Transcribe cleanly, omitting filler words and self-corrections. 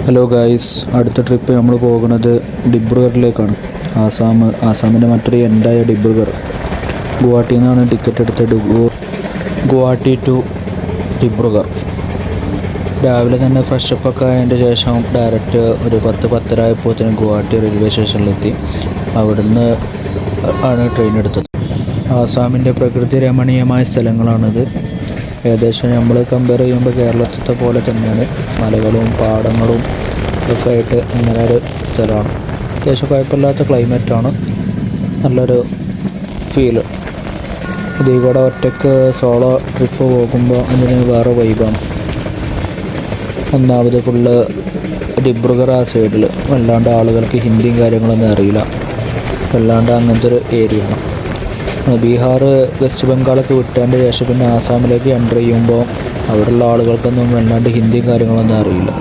Hello guys, അടുത്ത trip നമ്മൾ പോകുന്നത് ഡിബ്രുഗറിലേക്കാണ്. ആസാമിൻ്റെ മറ്റൊരു എൻഡായ ഡിബ്രുഗർ. ഗുവാഹട്ടിയിൽ നിന്നാണ് ടിക്കറ്റ് എടുത്തത്. ഗുവാഹട്ടി ടു ഡിബ്രുഗർ. രാവിലെ തന്നെ ഫ്രഷപ്പൊക്കെ ആയതിൻ്റെ ശേഷം ഡയറക്റ്റ് ഒരു 10-10:30 ആയപ്പോഴത്തേനും ഗുവാഹട്ടി റെയിൽവേ സ്റ്റേഷനിലെത്തി. അവിടുന്ന് ആണ് ട്രെയിൻ എടുത്തത്. ആസാമിൻ്റെ പ്രകൃതി രമണീയമായ സ്ഥലങ്ങളാണിത്. ഏകദേശം നമ്മൾ കമ്പയർ ചെയ്യുമ്പോൾ കേരളത്തിലത്തെ പോലെ തന്നെയാണ്. മലകളും പാടങ്ങളും ഒക്കെ ആയിട്ട് അങ്ങനെ ഒരു സ്ഥലമാണ്. അത്യാവശ്യം കുഴപ്പമില്ലാത്ത ക്ലൈമറ്റാണ്, നല്ലൊരു ഫീല്. ഇവിടെ ഒറ്റയ്ക്ക് സോളോ ട്രിപ്പ് പോകുമ്പോൾ അതിന് വേറെ വൈബാണ്. ഒന്നാമത് ഫുള്ള് ഡിബ്രുഗർ ആ സൈഡിൽ വല്ലാണ്ട് ആളുകൾക്ക് ഹിന്ദിയും കാര്യങ്ങളൊന്നും അറിയില്ല. വല്ലാണ്ട് അങ്ങനത്തെ ഒരു ഏരിയയാണ്. ബീഹാർ, വെസ്റ്റ് ബംഗാളൊക്കെ വിട്ടതിൻ്റെ ശേഷം പിന്നെ ആസാമിലേക്ക് എൻ്റർ ചെയ്യുമ്പോൾ അവിടെയുള്ള ആളുകൾക്കൊന്നും വല്ലാണ്ട് ഹിന്ദിയും കാര്യങ്ങളൊന്നും അറിയില്ല.